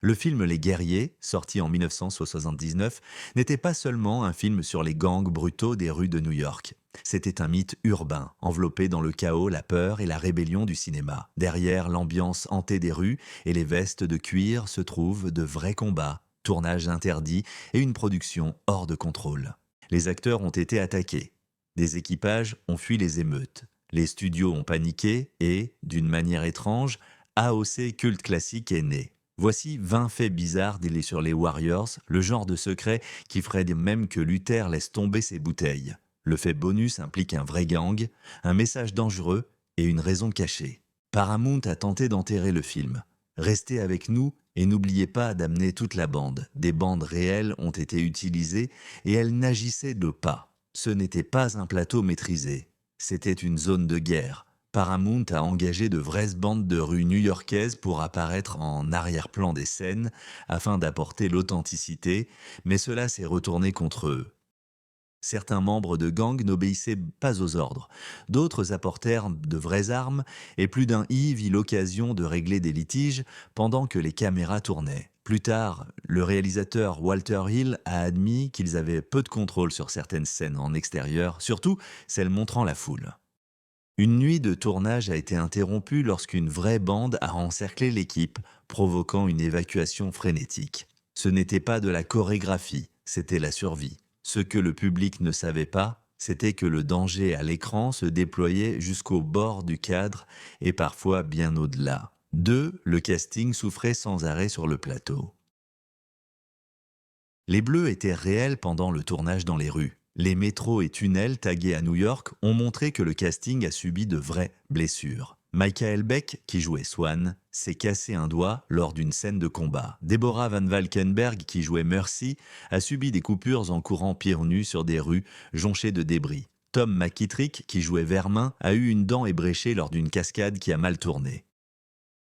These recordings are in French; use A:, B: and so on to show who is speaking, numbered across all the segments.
A: Le film Les Guerriers, sorti en 1979, n'était pas seulement un film sur les gangs brutaux des rues de New York. C'était un mythe urbain, enveloppé dans le chaos, la peur et la rébellion du cinéma. Derrière l'ambiance hantée des rues et les vestes de cuir se trouvent de vrais combats, tournages interdits et une production hors de contrôle. Les acteurs ont été attaqués. Des équipages ont fui les émeutes. Les studios ont paniqué et, d'une manière étrange, AOC Culte Classique est né. Voici 20 faits bizarres délais sur les Warriors, le genre de secret qui ferait même que Luther laisse tomber ses bouteilles. Le fait bonus implique un vrai gang, un message dangereux et une raison cachée. Paramount a tenté d'enterrer le film. Restez avec nous et n'oubliez pas d'amener toute la bande. Des bandes réelles ont été utilisées et elles n'agissaient de pas. Ce n'était pas un plateau maîtrisé. C'était une zone de guerre. Paramount a engagé de vraies bandes de rue new-yorkaises pour apparaître en arrière-plan des scènes afin d'apporter l'authenticité, mais cela s'est retourné contre eux. Certains membres de gangs n'obéissaient pas aux ordres, d'autres apportèrent de vraies armes et plus d'un vit l'occasion de régler des litiges pendant que les caméras tournaient. Plus tard, le réalisateur Walter Hill a admis qu'ils avaient peu de contrôle sur certaines scènes en extérieur, surtout celles montrant la foule. Une nuit de tournage a été interrompue lorsqu'une vraie bande a encerclé l'équipe, provoquant une évacuation frénétique. Ce n'était pas de la chorégraphie, c'était la survie. Ce que le public ne savait pas, c'était que le danger à l'écran se déployait jusqu'au bord du cadre et parfois bien au-delà. 2. Le casting souffrait sans arrêt sur le plateau. Les bleus étaient réels pendant le tournage dans les rues. Les métros et tunnels tagués à New York ont montré que le casting a subi de vraies blessures. Michael Beck, qui jouait Swan, s'est cassé un doigt lors d'une scène de combat. Deborah Van Valkenburg, qui jouait Mercy, a subi des coupures en courant pieds nus sur des rues jonchées de débris. Tom McKittrick, qui jouait Vermin, a eu une dent ébréchée lors d'une cascade qui a mal tourné.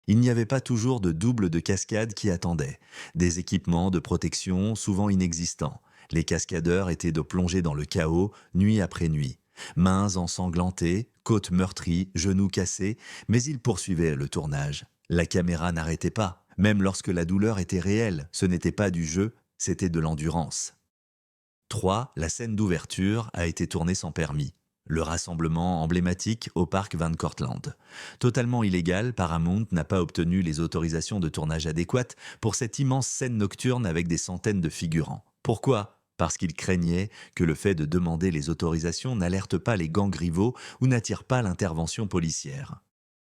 A: Il n'y avait pas toujours de double de cascade qui attendait, des équipements de protection souvent inexistants. Les cascadeurs étaient de plonger dans le chaos, nuit après nuit. Mains ensanglantées, côtes meurtries, genoux cassés, mais ils poursuivaient le tournage. La caméra n'arrêtait pas, même lorsque la douleur était réelle, ce n'était pas du jeu, c'était de l'endurance. 3. La scène d'ouverture a été tournée sans permis. Le rassemblement emblématique au parc Van Cortlandt. Totalement illégal, Paramount n'a pas obtenu les autorisations de tournage adéquates pour cette immense scène nocturne avec des centaines de figurants. Pourquoi ? Parce qu'ils craignaient que le fait de demander les autorisations n'alerte pas les gangs rivaux ou n'attire pas l'intervention policière.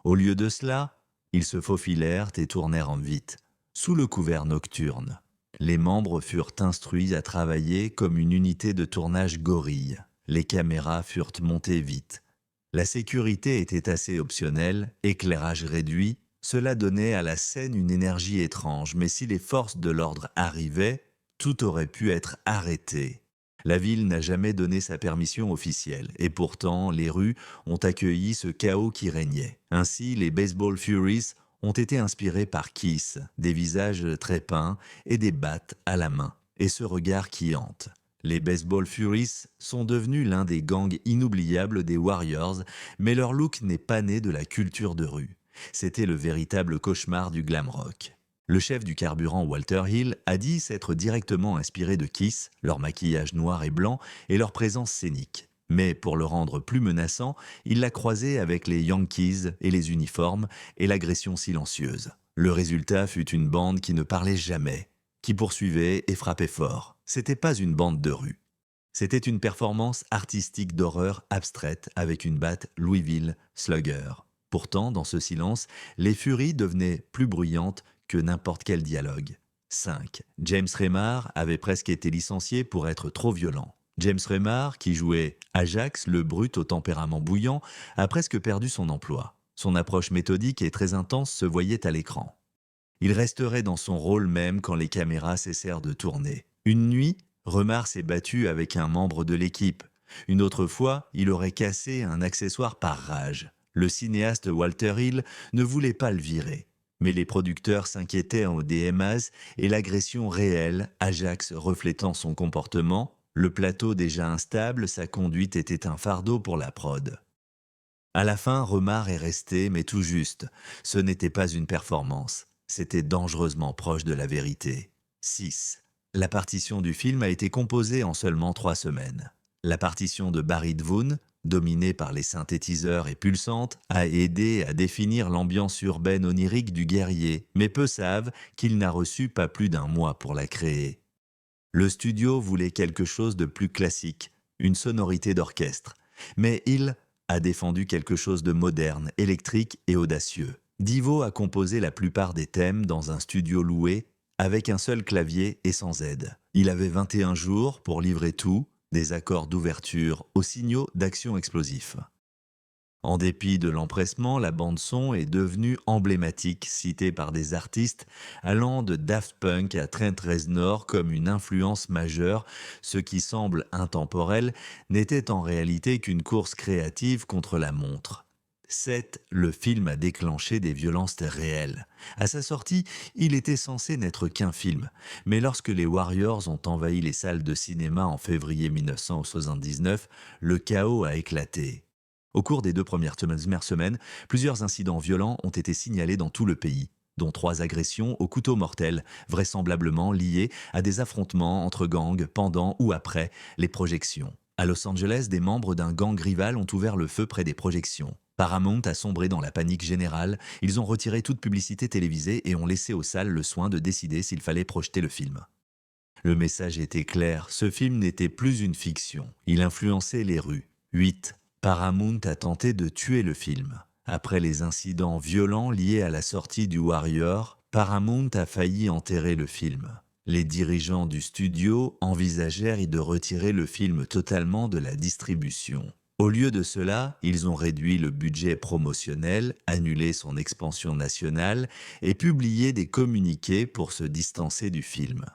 A: Au lieu de cela, ils se faufilèrent et tournèrent en vite, sous le couvert nocturne. Les membres furent instruits à travailler comme une unité de tournage gorille. Les caméras furent montées vite. La sécurité était assez optionnelle, éclairage réduit, cela donnait à la scène une énergie étrange, mais si les forces de l'ordre arrivaient, tout aurait pu être arrêté. La ville n'a jamais donné sa permission officielle, et pourtant les rues ont accueilli ce chaos qui régnait. Ainsi, les Baseball Furies ont été inspirés par Kiss, des visages très peints et des battes à la main, et ce regard qui hante. Les Baseball Furies sont devenus l'un des gangs inoubliables des Warriors, mais leur look n'est pas né de la culture de rue. C'était le véritable cauchemar du glam rock. Le chef du carburant Walter Hill a dit s'être directement inspiré de Kiss, leur maquillage noir et blanc et leur présence scénique. Mais pour le rendre plus menaçant, il l'a croisé avec les Yankees et les uniformes et l'agression silencieuse. Le résultat fut une bande qui ne parlait jamais, qui poursuivait et frappait fort. C'était pas une bande de rue. C'était une performance artistique d'horreur abstraite avec une batte Louisville Slugger. Pourtant, dans ce silence, les furies devenaient plus bruyantes que n'importe quel dialogue. 5. James Remar avait presque été licencié pour être trop violent. James Remar, qui jouait Ajax, le brut au tempérament bouillant, a presque perdu son emploi. Son approche méthodique et très intense se voyait à l'écran. Il resterait dans son rôle même quand les caméras cessèrent de tourner. Une nuit, Remar s'est battu avec un membre de l'équipe. Une autre fois, il aurait cassé un accessoire par rage. Le cinéaste Walter Hill ne voulait pas le virer. Mais les producteurs s'inquiétaient en DMAs et l'agression réelle, Ajax reflétant son comportement, le plateau déjà instable, sa conduite était un fardeau pour la prod. À la fin, Remar est resté, mais tout juste. Ce n'était pas une performance. C'était dangereusement proche de la vérité. 6. La partition du film a été composée en seulement 3 semaines. La partition de Barry Dvoon, dominée par les synthétiseurs et pulsantes, a aidé à définir l'ambiance urbaine onirique du guerrier, mais peu savent qu'il n'a reçu pas plus d'1 mois pour la créer. Le studio voulait quelque chose de plus classique, une sonorité d'orchestre, mais Hill a défendu quelque chose de moderne, électrique et audacieux. Divo a composé la plupart des thèmes dans un studio loué, avec un seul clavier et sans aide. Il avait 21 jours pour livrer tout, des accords d'ouverture aux signaux d'action explosifs. En dépit de l'empressement, la bande-son est devenue emblématique, citée par des artistes allant de Daft Punk à Trent Reznor comme une influence majeure. Ce qui semble intemporel n'était en réalité qu'une course créative contre la montre. 7. Le film a déclenché des violences réelles. À sa sortie, il était censé n'être qu'un film. Mais lorsque les Warriors ont envahi les salles de cinéma en février 1979, le chaos a éclaté. Au cours des 2 premières semaines, plusieurs incidents violents ont été signalés dans tout le pays, dont 3 agressions au couteau mortel, vraisemblablement liées à des affrontements entre gangs pendant ou après les projections. À Los Angeles, des membres d'un gang rival ont ouvert le feu près des projections. Paramount a sombré dans la panique générale, ils ont retiré toute publicité télévisée et ont laissé aux salles le soin de décider s'il fallait projeter le film. Le message était clair, ce film n'était plus une fiction, il influençait les rues. 8. Paramount a tenté de tuer le film. Après les incidents violents liés à la sortie du Warrior, Paramount a failli enterrer le film. Les dirigeants du studio envisagèrent de retirer le film totalement de la distribution. Au lieu de cela, ils ont réduit le budget promotionnel, annulé son expansion nationale et publié des communiqués pour se distancer du film.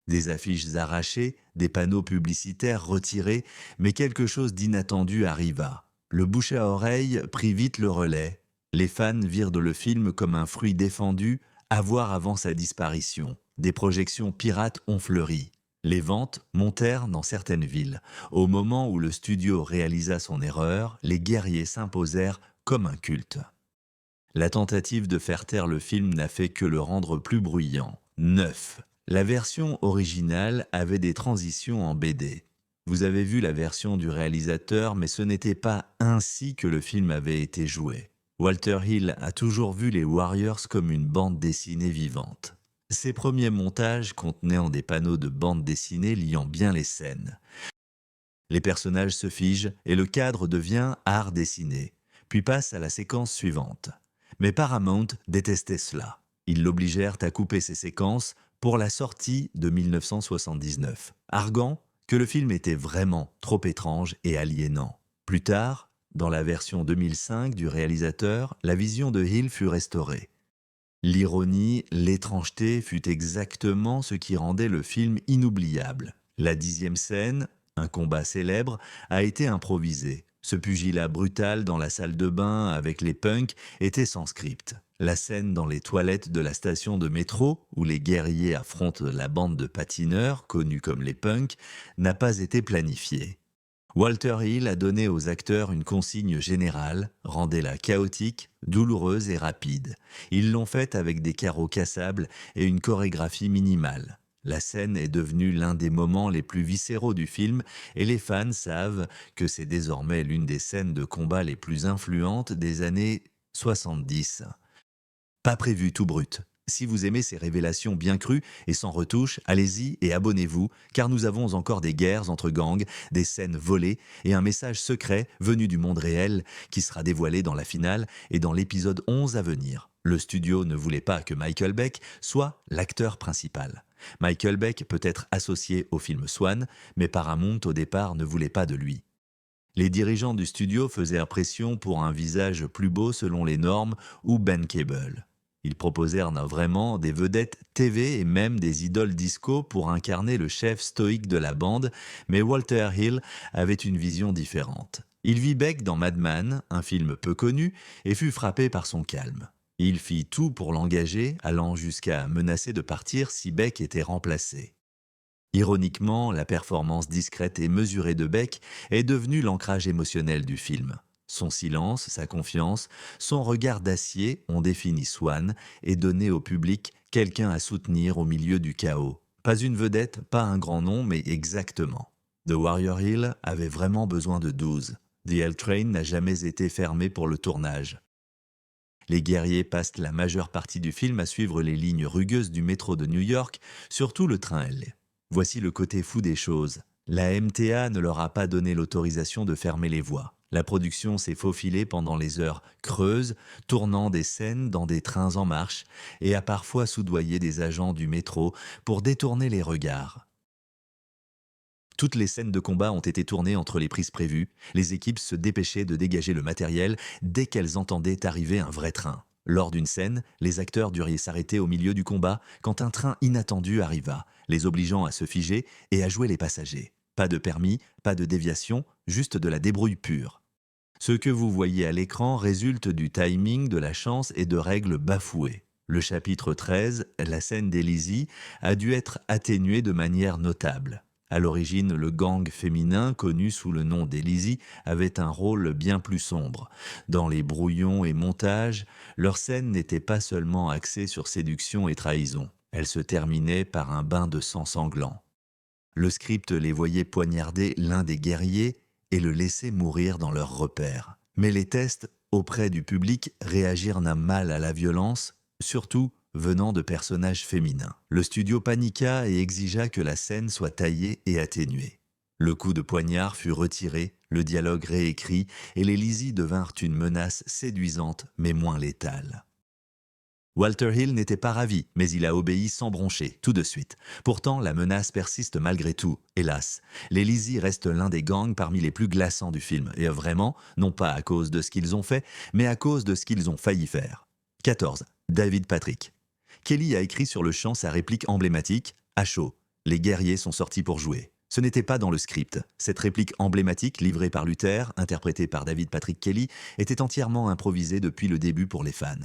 A: Des affiches arrachées, des panneaux publicitaires retirés, mais quelque chose d'inattendu arriva. Le bouche à oreille prit vite le relais. Les fans virent le film comme un fruit défendu, à voir avant sa disparition. Des projections pirates ont fleuri. Les ventes montèrent dans certaines villes. Au moment où le studio réalisa son erreur, les guerriers s'imposèrent comme un culte. La tentative de faire taire le film n'a fait que le rendre plus bruyant. 9. La version originale avait des transitions en BD. Vous avez vu la version du réalisateur, mais ce n'était pas ainsi que le film avait été joué. Walter Hill a toujours vu les Warriors comme une bande dessinée vivante. Ses premiers montages contenaient des panneaux de bande dessinée liant bien les scènes. Les personnages se figent et le cadre devient art dessiné, puis passe à la séquence suivante. Mais Paramount détestait cela. Ils l'obligèrent à couper ces séquences pour la sortie de 1979, arguant que le film était vraiment trop étrange et aliénant. Plus tard, dans la version 2005 du réalisateur, la vision de Hill fut restaurée. L'ironie, l'étrangeté fut exactement ce qui rendait le film inoubliable. La 10e scène, un combat célèbre, a été improvisé. Ce pugilat brutal dans la salle de bain avec les punks était sans script. La scène dans les toilettes de la station de métro, où les guerriers affrontent la bande de patineurs, connus comme les punks, n'a pas été planifiée. Walter Hill a donné aux acteurs une consigne générale, rendez-la chaotique, douloureuse et rapide. Ils l'ont faite avec des carreaux cassables et une chorégraphie minimale. La scène est devenue l'un des moments les plus viscéraux du film et les fans savent que c'est désormais l'une des scènes de combat les plus influentes des années 70. Pas prévu tout brut. Si vous aimez ces révélations bien crues et sans retouche, allez-y et abonnez-vous, car nous avons encore des guerres entre gangs, des scènes volées et un message secret venu du monde réel qui sera dévoilé dans la finale et dans l'épisode 11 à venir. Le studio ne voulait pas que Michael Beck soit l'acteur principal. Michael Beck peut être associé au film Swan, mais Paramount au départ ne voulait pas de lui. Les dirigeants du studio faisaient pression pour un visage plus beau selon les normes ou Ben Cable. Ils proposèrent vraiment des vedettes TV et même des idoles disco pour incarner le chef stoïque de la bande, mais Walter Hill avait une vision différente. Il vit Beck dans Mad Men, un film peu connu, et fut frappé par son calme. Il fit tout pour l'engager, allant jusqu'à menacer de partir si Beck était remplacé. Ironiquement, la performance discrète et mesurée de Beck est devenue l'ancrage émotionnel du film. Son silence, sa confiance, son regard d'acier ont défini Swan et donné au public quelqu'un à soutenir au milieu du chaos. Pas une vedette, pas un grand nom, mais exactement. The Warrior Hill avait vraiment besoin de 12. The L Train n'a jamais été fermé pour le tournage. Les guerriers passent la majeure partie du film à suivre les lignes rugueuses du métro de New York, surtout le train L. Voici le côté fou des choses. La MTA ne leur a pas donné l'autorisation de fermer les voies. La production s'est faufilée pendant les heures creuses, tournant des scènes dans des trains en marche, et a parfois soudoyé des agents du métro pour détourner les regards. Toutes les scènes de combat ont été tournées entre les prises prévues. Les équipes se dépêchaient de dégager le matériel dès qu'elles entendaient arriver un vrai train. Lors d'une scène, les acteurs duraient s'arrêter au milieu du combat quand un train inattendu arriva, les obligeant à se figer et à jouer les passagers. Pas de permis, pas de déviation, juste de la débrouille pure. Ce que vous voyez à l'écran résulte du timing, de la chance et de règles bafouées. Le chapitre 13, la scène d'Elysée, a dû être atténué de manière notable. À l'origine, le gang féminin, connu sous le nom d'Elysée, avait un rôle bien plus sombre. Dans les brouillons et montages, leur scène n'était pas seulement axée sur séduction et trahison. Elle se terminait par un bain de sang sanglant. Le script les voyait poignarder l'un des guerriers et le laisser mourir dans leur repère. Mais les tests auprès du public réagirent d'un mal à la violence, surtout venant de personnages féminins. Le studio paniqua et exigea que la scène soit taillée et atténuée. Le coup de poignard fut retiré, le dialogue réécrit et les Lizzie devinrent une menace séduisante mais moins létale. Walter Hill n'était pas ravi, mais il a obéi sans broncher, tout de suite. Pourtant, la menace persiste malgré tout, hélas. Les Lizzie restent l'un des gangs parmi les plus glaçants du film, et vraiment, non pas à cause de ce qu'ils ont fait, mais à cause de ce qu'ils ont failli faire. 14. David Patrick. Kelly a écrit sur le champ sa réplique emblématique « À chaud, les guerriers sont sortis pour jouer ». Ce n'était pas dans le script. Cette réplique emblématique, livrée par Luther, interprétée par David Patrick Kelly, était entièrement improvisée depuis le début pour les fans.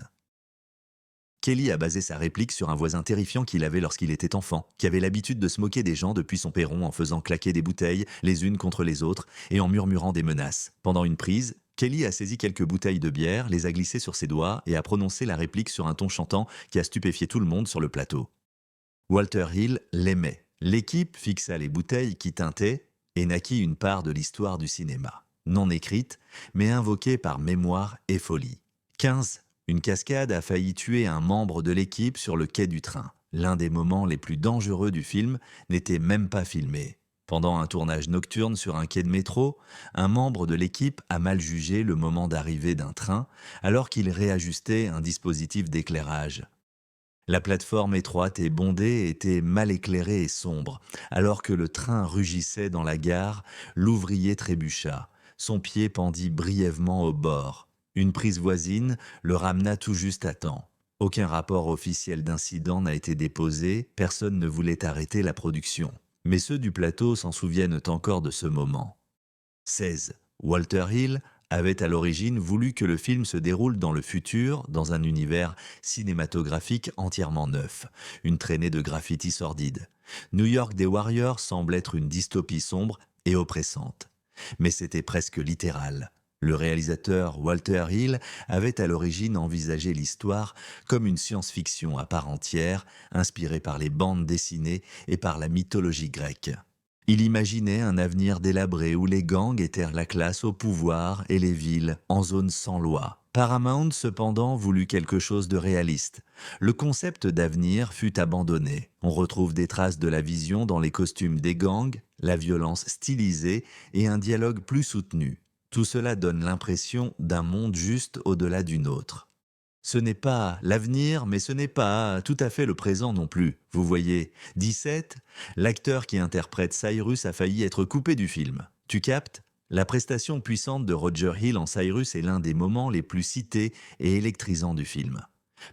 A: Kelly a basé sa réplique sur un voisin terrifiant qu'il avait lorsqu'il était enfant, qui avait l'habitude de se moquer des gens depuis son perron en faisant claquer des bouteilles les unes contre les autres et en murmurant des menaces. Pendant une prise, Kelly a saisi quelques bouteilles de bière, les a glissées sur ses doigts et a prononcé la réplique sur un ton chantant qui a stupéfié tout le monde sur le plateau. Walter Hill l'aimait. L'équipe fixa les bouteilles qui tintaient et naquit une part de l'histoire du cinéma. Non écrite, mais invoquée par mémoire et folie. 15. Une cascade a failli tuer un membre de l'équipe sur le quai du train. L'un des moments les plus dangereux du film n'était même pas filmé. Pendant un tournage nocturne sur un quai de métro, un membre de l'équipe a mal jugé le moment d'arrivée d'un train alors qu'il réajustait un dispositif d'éclairage. La plateforme étroite et bondée était mal éclairée et sombre. Alors que le train rugissait dans la gare, l'ouvrier trébucha. Son pied pendit brièvement au bord. Une prise voisine le ramena tout juste à temps. Aucun rapport officiel d'incident n'a été déposé, personne ne voulait arrêter la production. Mais ceux du plateau s'en souviennent encore de ce moment. 16. Walter Hill avait à l'origine voulu que le film se déroule dans le futur, dans un univers cinématographique entièrement neuf, une traînée de graffitis sordides. New York des Warriors semble être une dystopie sombre et oppressante. Mais c'était presque littéral. Le réalisateur Walter Hill avait à l'origine envisagé l'histoire comme une science-fiction à part entière, inspirée par les bandes dessinées et par la mythologie grecque. Il imaginait un avenir délabré où les gangs étaient la classe au pouvoir et les villes en zone sans loi. Paramount, cependant, voulut quelque chose de réaliste. Le concept d'avenir fut abandonné. On retrouve des traces de la vision dans les costumes des gangs, la violence stylisée et un dialogue plus soutenu. Tout cela donne l'impression d'un monde juste au-delà d'une autre. Ce n'est pas l'avenir, mais ce n'est pas tout à fait le présent non plus. Vous voyez, 17, l'acteur qui interprète Cyrus a failli être coupé du film. Tu captes ? La prestation puissante de Roger Hill en Cyrus est l'un des moments les plus cités et électrisants du film.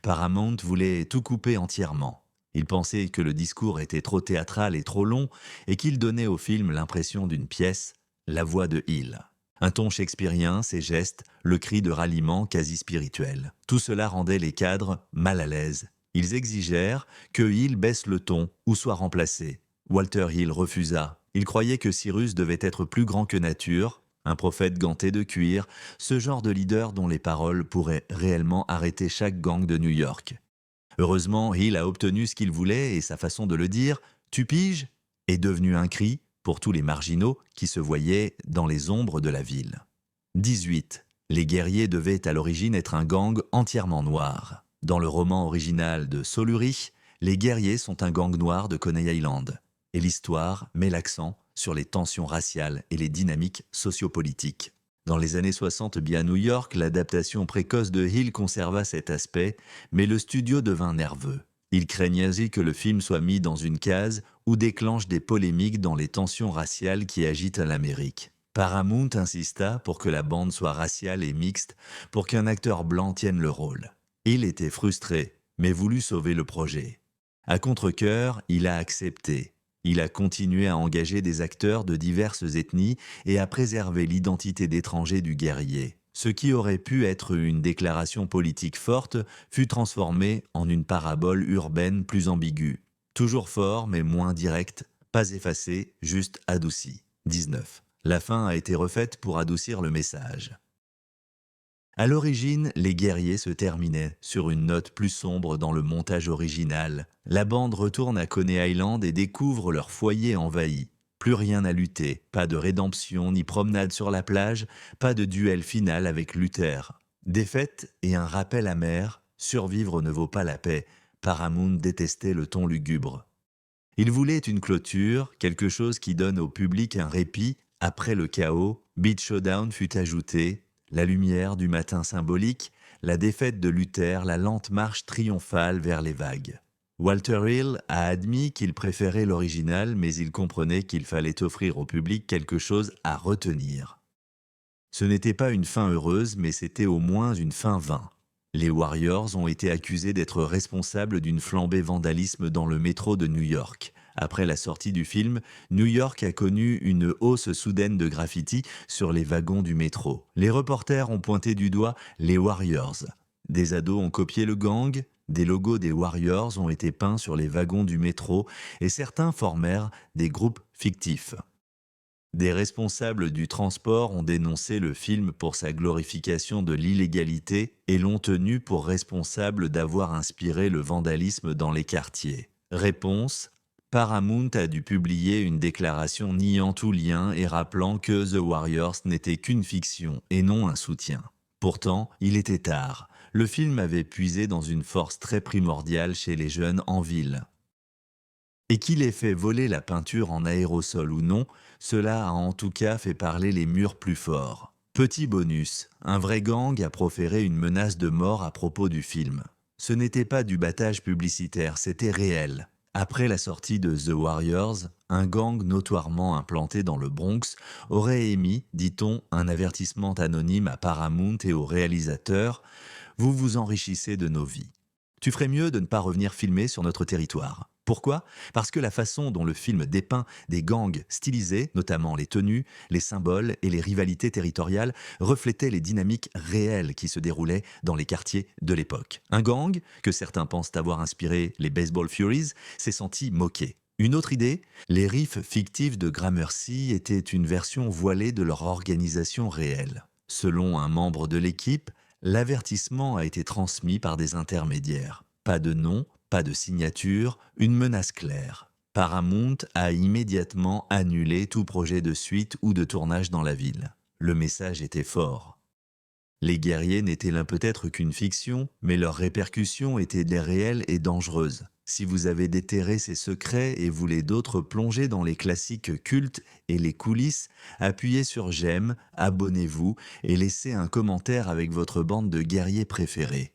A: Paramount voulait tout couper entièrement. Il pensait que le discours était trop théâtral et trop long et qu'il donnait au film l'impression d'une pièce, la voix de Hill. Un ton shakespearien, ses gestes, le cri de ralliement quasi spirituel. Tout cela rendait les cadres mal à l'aise. Ils exigèrent que Hill baisse le ton ou soit remplacé. Walter Hill refusa. Il croyait que Cyrus devait être plus grand que nature, un prophète ganté de cuir, ce genre de leader dont les paroles pourraient réellement arrêter chaque gang de New York. Heureusement, Hill a obtenu ce qu'il voulait et sa façon de le dire, tu piges, est devenue un cri pour tous les marginaux qui se voyaient dans les ombres de la ville. 18. Les guerriers devaient à l'origine être un gang entièrement noir. Dans le roman original de Saul Urich, les guerriers sont un gang noir de Coney Island. Et l'histoire met l'accent sur les tensions raciales et les dynamiques sociopolitiques. Dans les années 60, bien à New York, l'adaptation précoce de Hill conserva cet aspect, mais le studio devint nerveux. Il craignait aussi que le film soit mis dans une case ou déclenche des polémiques dans les tensions raciales qui agitent l'Amérique. Paramount insista pour que la bande soit raciale et mixte, pour qu'un acteur blanc tienne le rôle. Hill était frustré, mais voulut sauver le projet. À contre-cœur, il a accepté. Il a continué à engager des acteurs de diverses ethnies et à préserver l'identité d'étranger du guerrier. Ce qui aurait pu être une déclaration politique forte fut transformé en une parabole urbaine plus ambiguë. Toujours fort mais moins direct, pas effacé, juste adouci. 19. La fin a été refaite pour adoucir le message. À l'origine, les guerriers se terminaient sur une note plus sombre dans le montage original. La bande retourne à Coney Island et découvre leur foyer envahi. Plus rien à lutter, pas de rédemption ni promenade sur la plage, pas de duel final avec Luther. Défaite et un rappel amer, survivre ne vaut pas la paix. Paramount détestait le ton lugubre. Il voulait une clôture, quelque chose qui donne au public un répit. Après le chaos, Beat Showdown fut ajouté, la lumière du matin symbolique, la défaite de Luther, la lente marche triomphale vers les vagues. Walter Hill a admis qu'il préférait l'original, mais il comprenait qu'il fallait offrir au public quelque chose à retenir. Ce n'était pas une fin heureuse, mais c'était au moins une fin vain. Les Warriors ont été accusés d'être responsables d'une flambée vandalisme dans le métro de New York. Après la sortie du film, New York a connu une hausse soudaine de graffiti sur les wagons du métro. Les reporters ont pointé du doigt les Warriors. Des ados ont copié le gang, des logos des Warriors ont été peints sur les wagons du métro et certains formèrent des groupes fictifs. Des responsables du transport ont dénoncé le film pour sa glorification de l'illégalité et l'ont tenu pour responsable d'avoir inspiré le vandalisme dans les quartiers. Réponse : Paramount a dû publier une déclaration niant tout lien et rappelant que The Warriors n'était qu'une fiction et non un soutien. Pourtant, il était tard. Le film avait puisé dans une force très primordiale chez les jeunes en ville. Et qu'il ait fait voler la peinture en aérosol ou non, cela a en tout cas fait parler les murs plus fort. Petit bonus, un vrai gang a proféré une menace de mort à propos du film. Ce n'était pas du battage publicitaire, c'était réel. Après la sortie de The Warriors, un gang notoirement implanté dans le Bronx aurait émis, dit-on, un avertissement anonyme à Paramount et au réalisateur « Vous vous enrichissez de nos vies. Tu ferais mieux de ne pas revenir filmer sur notre territoire. » Pourquoi ? Parce que la façon dont le film dépeint des gangs stylisés, notamment les tenues, les symboles et les rivalités territoriales, reflétait les dynamiques réelles qui se déroulaient dans les quartiers de l'époque. Un gang, que certains pensent avoir inspiré les Baseball Furies, s'est senti moqué. Une autre idée, les riffs fictifs de Gramercy étaient une version voilée de leur organisation réelle. Selon un membre de l'équipe, l'avertissement a été transmis par des intermédiaires. Pas de nom, pas de signature, une menace claire. Paramount a immédiatement annulé tout projet de suite ou de tournage dans la ville. Le message était fort. Les guerriers n'étaient là peut-être qu'une fiction, mais leurs répercussions étaient des réelles et dangereuses. Si vous avez déterré ces secrets et voulez d'autres plonger dans les classiques cultes et les coulisses, appuyez sur j'aime, abonnez-vous et laissez un commentaire avec votre bande de guerriers préférés.